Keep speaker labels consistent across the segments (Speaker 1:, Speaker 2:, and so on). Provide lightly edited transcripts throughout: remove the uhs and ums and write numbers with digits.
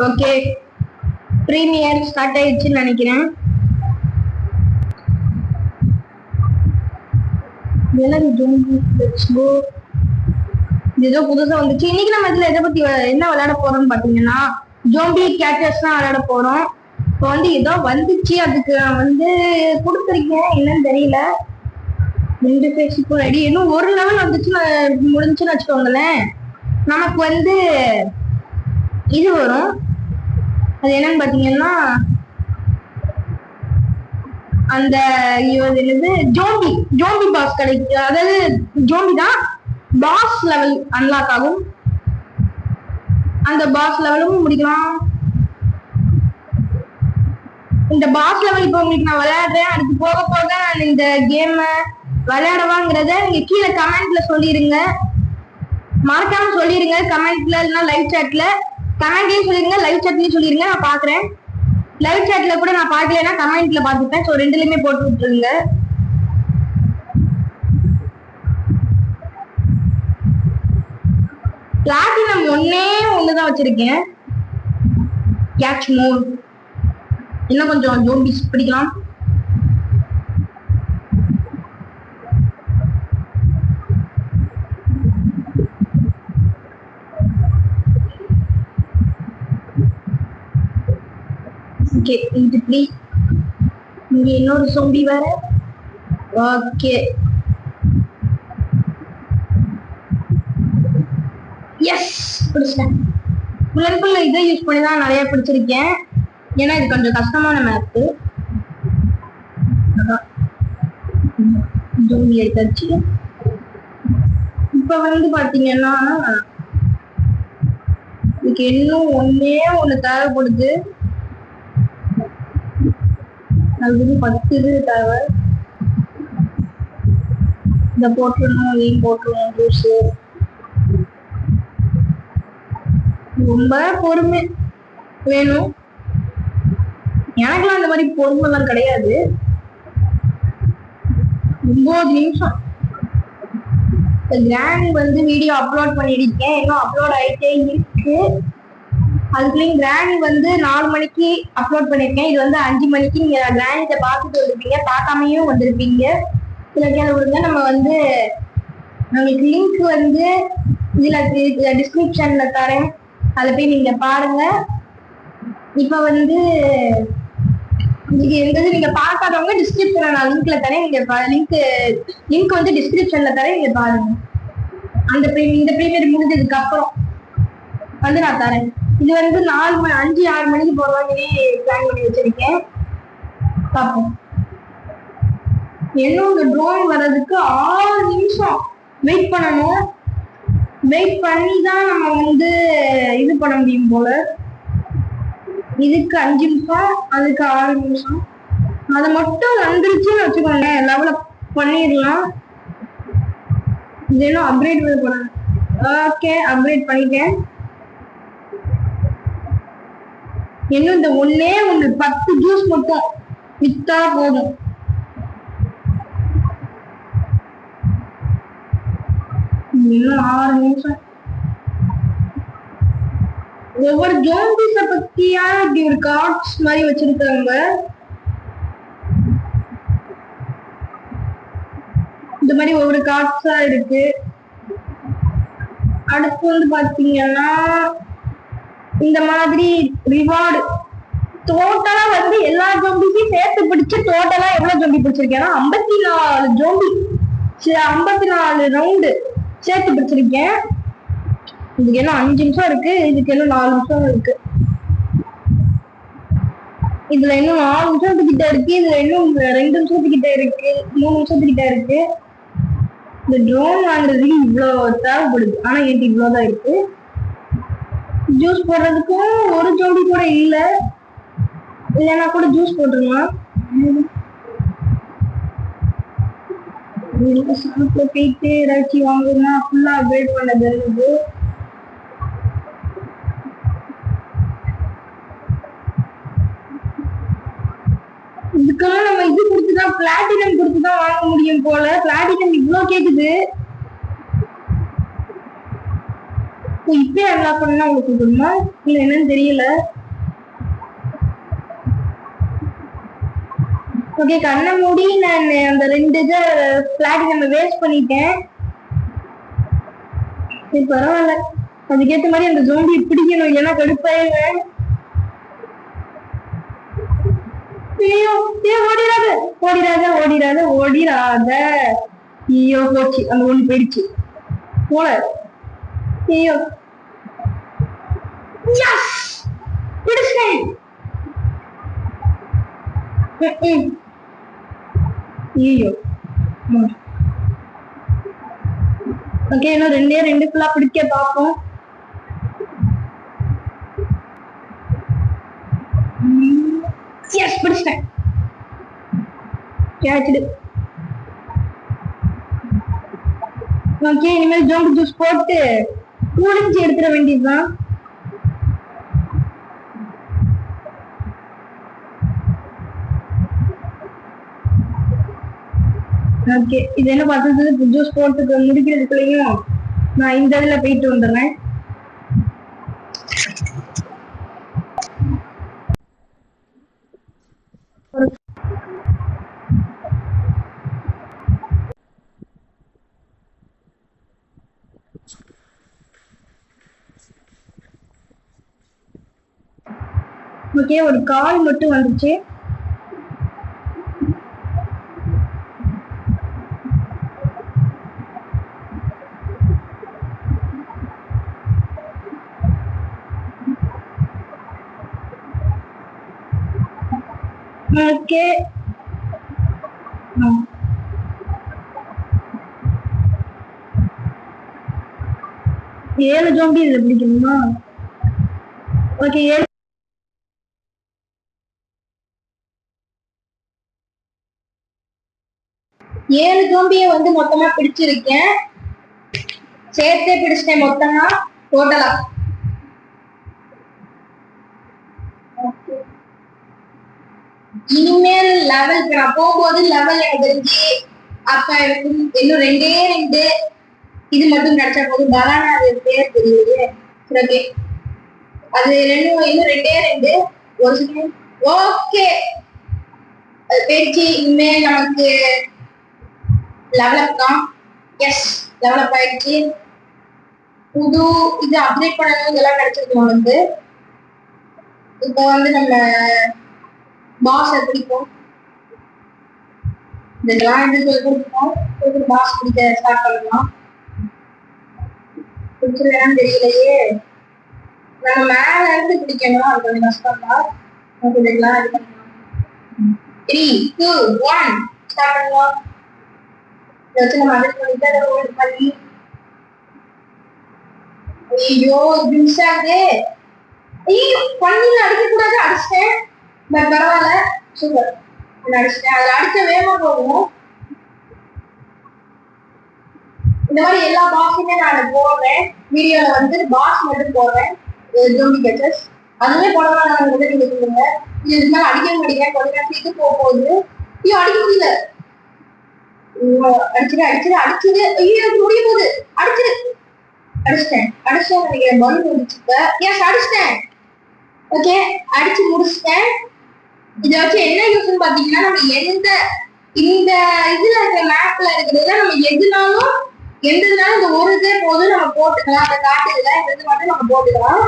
Speaker 1: Okay, premier start ஆயிடுச்சுன்னு நினைக்கிறேன். ஏதோ புதுசா வந்துச்சு. இன்னைக்கு நம்ம இதுல எதை பத்தி என்ன விளையாட போறோம்னு பாத்தீங்கன்னா ஜோம்பி கேச்சர்ஸ் தான் விளையாட போறோம். இப்போ ஏதோ வந்துச்சு, அதுக்கு நான் கொடுத்துருக்கேன், என்னன்னு தெரியல. 2 பேஜ் இப்போ ரெடி. இன்னும் ஒரு லெவல் வந்துச்சு முடிஞ்சுன்னு வச்சுக்கோங்களேன். நமக்கு இது வரும். அது என்னன்னு பாத்தீங்கன்னா அந்த ஜோம்பி பாஸ் கிடைக்கு. அதாவது ஜோம்பி தான் பாஸ் லெவல் அன்லாக் ஆகும். அந்த பாஸ் லெவலும் முடிக்கலாம். இந்த பாஸ் லெவல் இப்போ உங்களுக்கு நான் விளையாடுறேன். அதுக்கு போக போக நான் இந்த கேம் விளையாடவாங்கிறத நீங்க கீழே கமெண்ட்ல சொல்லிருங்க. மறக்காம சொல்லிருங்க கமெண்ட்ல, இல்லைன்னா லைவ் சாட்ல. கமெண்ட்லயும் சொல்லிருங்க, லைவ் சாட்லயும் சொல்லிருங்க. நான் பாக்குறேன். லைவ் சாட்ல கூட நான் பாக்கலைன்னா கமெண்ட்ல பாத்துப்பேன். ஸோ ரெண்டுலயுமே போட்டு விட்டுருங்க. பிளாட்டினம் ஒண்ணுதான் வச்சிருக்கேன். Catch mode. இன்னும் கொஞ்சம் ஜோம்பிஸ் பிடிக்கலாம். ஓகே, இது இப்படி. இங்க இன்னொரு ஜோம்பி வேற. ஓகே, எஸ், பிடிச்சிட்டேன். புல்லன்புல்ல இதை யூஸ் பண்ணி தான் நிறைய பிடிச்சிருக்கேன். ஏன்னா இது கொஞ்சம் கஷ்டமான மேப்பு. ஜோம்பி எடுத்தாச்சு. இப்ப பாத்தீங்கன்னா இதுக்கு இன்னும் ஒண்ணு தேவைப்படுது. அது 10 இது தேவை. இதை போட்டுருணும், இதையும் போட்டுருணும். ஜூஸ் ரொம்ப பொறுமை வேணும். எனக்குலாம் அந்த மாதிரி பொறுமை எல்லாம் கிடையாது. 9 நிமிஷம் கிராணி வீடியோ அப்லோட் பண்ணிருக்கேன். இன்னும் அப்லோட் ஆயிட்டே இருக்கு. அதுக்குள்ளயும் கிராணி 4 மணிக்கு அப்லோட் பண்ணிருக்கேன். இது 5 மணிக்கு நீங்க கிராணியை பார்த்துட்டு வந்திருப்பீங்க, பார்க்காமையும் வந்திருப்பீங்க. சில கேள்வி விடுங்க. நம்ம நம்மளுக்கு லிங்க் இதுல டிஸ்கிரிப்ஷன்ல தரேன். அதை போய் நீங்க பாருங்க. இப்ப இது நீங்க பார்க்காதவங்க டிஸ்கிரிப்ஷன்ல நான் லிங்க்ல தரேன். நீங்க லிங்க் டிஸ்கிரிப்ஷன்ல தரேன், நீங்க பாருங்க. இந்த பிரீமியர் முடிஞ்சதுக்கு அப்புறம் நான் தரேன். இது 5 6 மணிக்கு போறவாங்கன்னே பிளான் பண்ணி வச்சிருக்கேன். பார்ப்போம். இன்னும் இந்த ட்ரோன் வர்றதுக்கு 6 நிமிஷம் வெயிட் பண்ணணும். வெயிட் பண்ணி தான் நம்ம இது பண்ண முடியும் போல. இதுக்கு 5 நிமிஷம், அதுக்கு 6 நிமிஷம். அதை மட்டும் வந்துருச்சுன்னு வச்சுக்கோங்க, லெவல பண்ணிடலாம். இது இன்னும் அப்கிரேட் பண்ண. ஓகே, அப்கிரேட் பண்ணிட்டேன். இன்னும் இந்த ஒண்ணு 10 ஜூஸ் மட்டும் வித்தா போதும். இன்னும் 6 நிமிஷம். ஒவ்வொரு ஜோம்பிஸ பத்தியா இப்படி ஒரு கார்ட்ஸ் மாதிரி வச்சிருக்காங்க. இந்த மாதிரி ஒவ்வொரு கார்ட்ஸா இருக்கு. அடுத்து பாத்தீங்கன்னா இந்த மாதிரி ரிவார்டு டோட்டலா எல்லா ஜோம்பிஸையும் சேர்த்து பிடிச்சு டோட்டலா எவ்வளவு ஜோம்பி பிடிச்சிருக்கேன்னா 54 ஜோம்பி, 54 ரவுண்டு சேர்த்து பிடிச்சிருக்கேன். இதுக்கு என்ன 5 நிமிஷம் இருக்கு, இதுக்கு என்ன 4 நிமிஷம் இருக்கு. இதுல இன்னும் 4 நிமிஷத்துக்கிட்ட இருக்கு. இதுல இன்னும் 2 நிமிஷத்துக்கிட்ட இருக்கு, 3 நிமிஷத்துக்கிட்ட இருக்கு. இந்த ட்ரோன் வாங்குறதுக்கு இவ்வளவு தேவைப்படுது. ஆனா என்கிட்ட இவ்வளவுதான் இருக்கு. ஜூஸ் போடுறதுக்கும் ஒரு ஜோடி கூட இல்லைன்னா கூட ஜூஸ் போட்டுருலாம். ஷாப்ல போயிட்டு ஏதாச்சும் வாங்குனா ஃபுல்லா அப்கிரேட் பண்ணது இருக்கு. இதுக்கெல்லாம் நம்ம இது கொடுத்துதான், பிளாட்டினம் கொடுத்துதான் வாங்க முடியும் போல. பிளாட்டினம் இவ்வளவு கேக்குது. இப்பயே அன்லாக் பண்ணா உங்களுக்கு கொடுமா இல்ல என்னன்னு தெரியல. ஓகே, கண்ணை மூடி நான் அந்த 2 இதை பிளாட்டினம் வேஸ்ட் பண்ணிட்டேன். சரி பரவாயில்ல, அதுக்கேற்ற மாதிரி அந்த ஜோம்பி பிடிக்கணும், இல்லைன்னா கடுப்பாயிருவேன். ஐயோ ஓடிராத ஓடிராத ஓடிராத ஓடிராத. ஐயோ போச்சு, அந்த ஒண்ணு போயிடுச்சு போல. ஐயோ பிடிச்சேன். ஐயோ ஓகே, இன்னும் 2 ஃபுல்லா பிடிக்க பார்ப்போம். எஸ் பிடிச்சிட்டேன். ஓகே, இனிமேல் ஜோம்பி ஜூஸ் போட்டு குளிச்சு எடுத்துட வேண்டியதுதான். ஓகே, இது என்ன பார்த்தது, ஜூஸ் போட்டு முடிக்கிறதுக்குள்ளயும் நான் இந்த இதுல போயிட்டு வந்துடுறேன். ஓகே, ஒரு கால் மட்டும் வந்துச்சு. ஓகே, 7 ஜோம்பி இதுல பிடிக்கணுமா? ஓகே, 7 ஜோம்பியை வந்து மொத்தமா பிடிச்சிருக்கேன். சேர்த்தே பிடிச்சிட்டேன் மொத்தமா டோட்டலா. இனிமேல் லெவல் நான் போகும்போது லெவல் எனக்கு தெரிஞ்சு அப்ப இருக்கும் இன்னும் 2 இது மட்டும் கிடைச்சா போதும். பலானா அது பேர் தெரியலையே. ஓகே, அது இன்னும் 2 ஒரு செகண்ட். ஓகே, அது போயிடுச்சு. இனிமேல் நமக்கு லெவலப் தான். எஸ், டெவலப் ஆயிடுச்சு. புது இது அப்டேட் பண்ணணும், இதெல்லாம் கிடைச்சிருக்கு வந்து. இப்போ வந்து நம்ம பாஸ் பிடிப்போம், இதெல்லாம் எடுத்து கொடுப்போம். பாஸ் பிடிக்க ஸ்டார்ட் பண்ணலாம். பிடிச்சிருக்கான்னு தெரியலையே. நம்ம மேல இருந்து பிடிக்கணும், அது கொஞ்சம் கஷ்டம் தான். இதெல்லாம் இது பண்ணலாம். 3, 2, 1 ஸ்டார்ட் பண்ணலாம். இதை வச்சு நம்ம அட்ஜஸ்ட் பண்ணிட்டு அதை ஹோல்ட் பண்ணி. ஐயோ மிஸ் ஆகுது. ஐயோ பண்ணி அடிக்க கூடாது, அடிச்சிட்டேன். பட் பரவாயில்ல, சூப்பர் அடிச்சிட்டேன். அது அடிச்ச வேகமா போகும். இந்த மாதிரி எல்லா பாஸுமே நான் போடுறேன் வீடியோல, வந்து பாஸ் மட்டும் போடுறேன் ஜோம்பி கேச்சஸ். அதுவே போடலாம் நீங்க சொல்லுங்க. இதுக்கு மேல அடிக்க முடியல, கொஞ்ச நேரத்துக்கு இது போக போகுது. ஐயோ அடிக்க முடியல. அடிச்சது ஐயோ முடிய போகுது. அடிச்சிட்டேன் நினைக்கிறேன். பலூன் முடிச்சுப்ப. எஸ் அடிச்சிட்டேன். ஓகே, அடிச்சு முடிச்சிட்டேன். இதை வச்சு என்ன யூஸ்ன்னு பாத்தீங்கன்னா, நம்ம எந்த இந்த இதுல இருக்கிற மேப்ல இருக்கிறதுல நம்ம எதுனாலும் இந்த ஒரு இதே போதும் நம்ம போட்டுக்கலாம். அந்த காட்டுல இந்த இது மட்டும் நம்ம போட்டுக்கலாம்.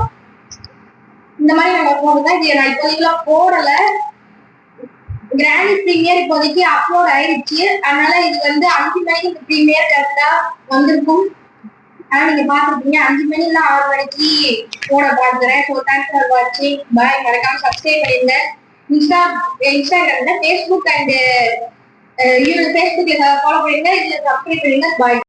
Speaker 1: இந்த மாதிரி நம்ம போடுதான். இது நான் இப்போதைக்கு போடல. கிராண்ட் பிரீமியர் இப்போதைக்கு அப்லோட் ஆயிடுச்சு. அதனால இது வந்து 5 மணிக்கு இந்த பிரீமியர் கரெக்டா வந்திருக்கும். ஆனா நீங்க பாத்துருப்பீங்க 5 மணி இல்ல 6 மணிக்கு போட பாக்குறேன். ஸோ தேங்க்ஸ் ஃபார் வாட்சிங். பாய். மறக்காம சப்ஸ்கிரைப் பண்ணிருங்க. இன்ஸ்டாகிராம்ல ஃபேஸ்புக் அண்ட் ஃபேஸ்புக்ல ஃபாலோ பண்ணிருங்க, இதுல சப்ஸ்கிரைப் பண்ணிருங்க. பாய்.